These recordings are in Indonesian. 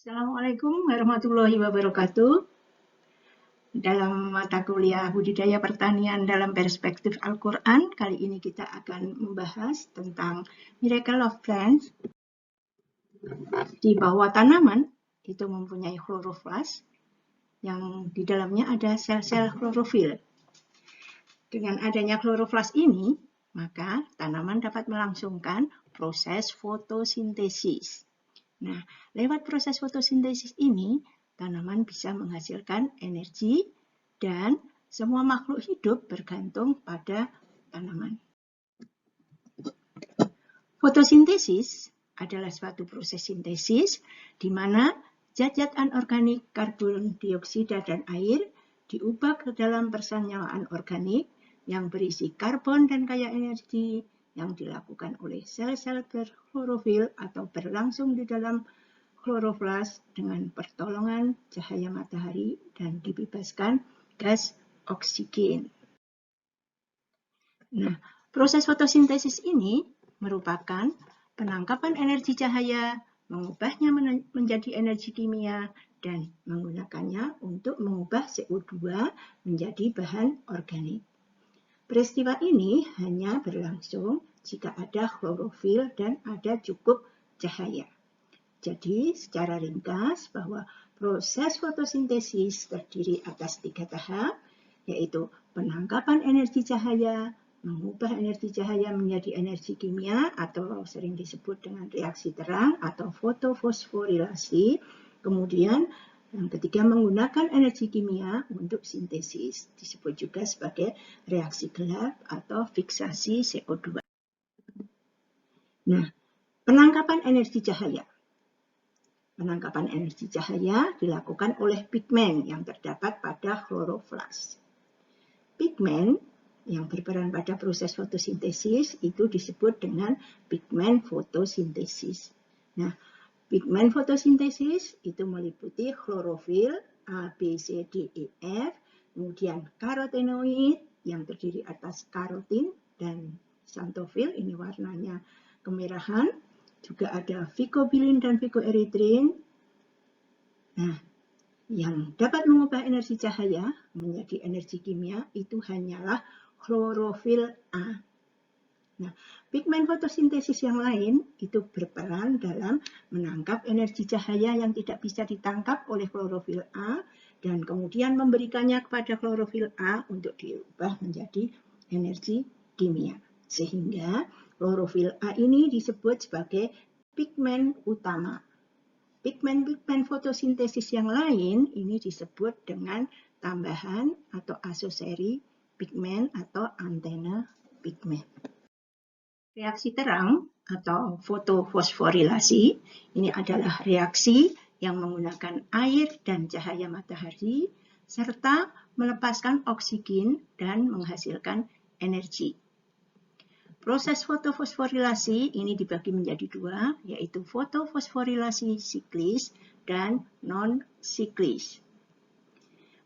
Assalamualaikum warahmatullahi wabarakatuh. Dalam mata kuliah Budidaya Pertanian dalam Perspektif Al-Quran, kali ini kita akan membahas tentang Miracle of Plants. Di bawah tanaman itu mempunyai chloroplast yang di dalamnya ada sel-sel klorofil. Dengan adanya chloroplast ini, maka tanaman dapat melangsungkan proses fotosintesis. Nah, lewat proses fotosintesis ini, tanaman bisa menghasilkan energi dan semua makhluk hidup bergantung pada tanaman. Fotosintesis adalah suatu proses sintesis di mana zat-zat anorganik karbon dioksida dan air diubah ke dalam persenjauhan organik yang berisi karbon dan kaya energi yang dilakukan oleh sel-sel berklorofil atau berlangsung di dalam chloroplast dengan pertolongan cahaya matahari dan dibebaskan gas oksigen. Nah, proses fotosintesis ini merupakan penangkapan energi cahaya, mengubahnya menjadi energi kimia, dan menggunakannya untuk mengubah CO2 menjadi bahan organik. Peristiwa ini hanya berlangsung jika ada klorofil dan ada cukup cahaya. Jadi, secara ringkas bahwa proses fotosintesis terdiri atas 3 tahap, yaitu penangkapan energi cahaya, mengubah energi cahaya menjadi energi kimia atau sering disebut dengan reaksi terang atau fotofosforilasi. Kemudian yang ketiga menggunakan energi kimia untuk sintesis, disebut juga sebagai reaksi gelap atau fiksasi CO2. Nah, penangkapan energi cahaya. Penangkapan energi cahaya dilakukan oleh pigmen yang terdapat pada chloroplast. Pigmen yang berperan pada proses fotosintesis itu disebut dengan pigmen fotosintesis. Nah, pigmen fotosintesis itu meliputi klorofil A, B, C, D, E, F, kemudian karotenoid yang terdiri atas karotin dan xanthofil, ini warnanya kemerahan, juga ada phycobilin dan phycoerythrin. Nah, yang dapat mengubah energi cahaya menjadi energi kimia itu hanyalah klorofil A. Nah, pigmen fotosintesis yang lain itu berperan dalam menangkap energi cahaya yang tidak bisa ditangkap oleh klorofil A dan kemudian memberikannya kepada klorofil A untuk diubah menjadi energi kimia. Sehingga klorofil A ini disebut sebagai pigmen utama. Pigmen-pigmen fotosintesis yang lain ini disebut dengan tambahan atau asosiasi pigmen atau antena pigmen. Reaksi terang atau fotofosforilasi ini adalah reaksi yang menggunakan air dan cahaya matahari serta melepaskan oksigen dan menghasilkan energi. Proses fotofosforilasi ini dibagi menjadi 2, yaitu fotofosforilasi siklis dan non-siklis.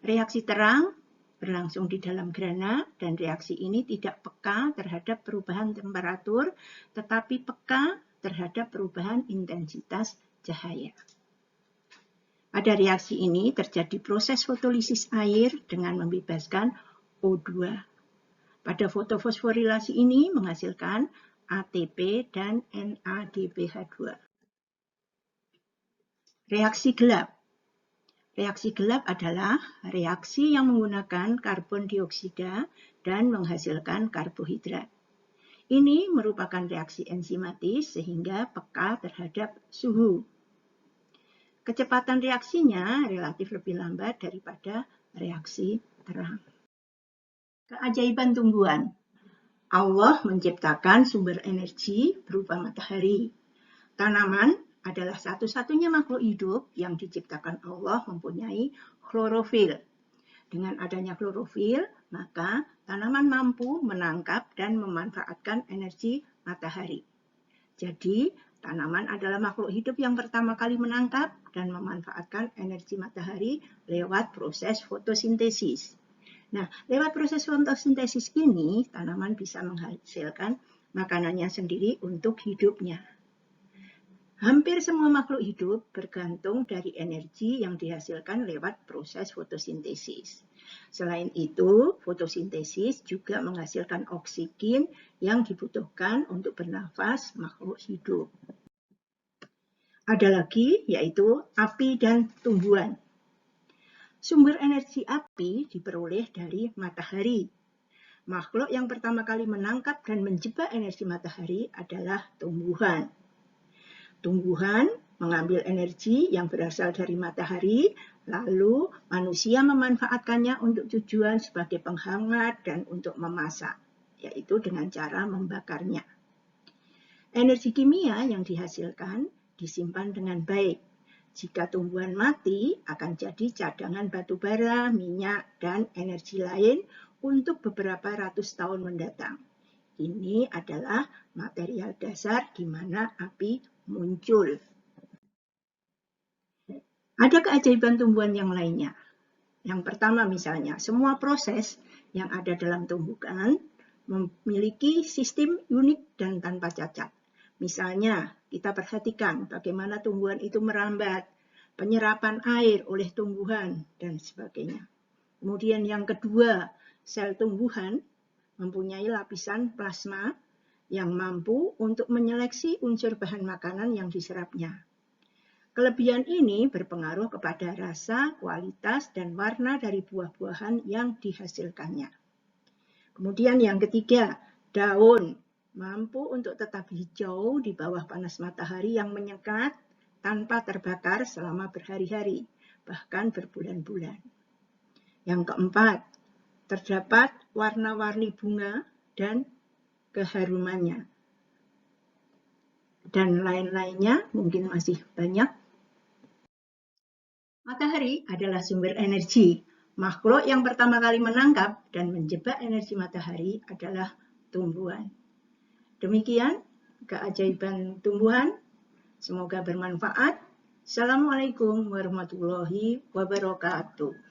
Reaksi terang berlangsung di dalam grana dan reaksi ini tidak peka terhadap perubahan temperatur, tetapi peka terhadap perubahan intensitas cahaya. Pada reaksi ini terjadi proses fotolisis air dengan membebaskan O2. Pada fotofosforilasi ini menghasilkan ATP dan NADPH2. Reaksi gelap. Reaksi gelap adalah reaksi yang menggunakan karbon dioksida dan menghasilkan karbohidrat. Ini merupakan reaksi enzimatis sehingga peka terhadap suhu. Kecepatan reaksinya relatif lebih lambat daripada reaksi terang. Keajaiban tumbuhan. Allah menciptakan sumber energi berupa matahari. Tanaman adalah satu-satunya makhluk hidup yang diciptakan Allah mempunyai klorofil. Dengan adanya klorofil, maka tanaman mampu menangkap dan memanfaatkan energi matahari. Jadi, tanaman adalah makhluk hidup yang pertama kali menangkap dan memanfaatkan energi matahari lewat proses fotosintesis. Nah, lewat proses fotosintesis ini, tanaman bisa menghasilkan makanannya sendiri untuk hidupnya. Hampir semua makhluk hidup bergantung dari energi yang dihasilkan lewat proses fotosintesis. Selain itu, fotosintesis juga menghasilkan oksigen yang dibutuhkan untuk bernafas makhluk hidup. Ada lagi, yaitu api dan tumbuhan. Sumber energi api diperoleh dari matahari. Makhluk yang pertama kali menangkap dan menjebak energi matahari adalah tumbuhan. Tumbuhan mengambil energi yang berasal dari matahari, lalu manusia memanfaatkannya untuk tujuan sebagai penghangat dan untuk memasak, yaitu dengan cara membakarnya. Energi kimia yang dihasilkan disimpan dengan baik. Jika tumbuhan mati, akan jadi cadangan batu bara, minyak, dan energi lain untuk beberapa ratus tahun mendatang. Ini adalah material dasar di mana api muncul. Ada keajaiban tumbuhan yang lainnya. Yang pertama misalnya, semua proses yang ada dalam tumbuhan memiliki sistem unik dan tanpa cacat. Misalnya, kita perhatikan bagaimana tumbuhan itu merambat, penyerapan air oleh tumbuhan, dan sebagainya. Kemudian yang kedua, sel tumbuhan mempunyai lapisan plasma yang mampu untuk menyeleksi unsur bahan makanan yang diserapnya. Kelebihan ini berpengaruh kepada rasa, kualitas, dan warna dari buah-buahan yang dihasilkannya. Kemudian yang ketiga, daun mampu untuk tetap hijau di bawah panas matahari yang menyekat tanpa terbakar selama berhari-hari, bahkan berbulan-bulan. Yang keempat, terdapat warna-warni bunga dan keharumannya. Dan lain-lainnya mungkin masih banyak. Matahari adalah sumber energi. Makhluk yang pertama kali menangkap dan menjebak energi matahari adalah tumbuhan. Demikian keajaiban tumbuhan. Semoga bermanfaat. Assalamualaikum warahmatullahi wabarakatuh.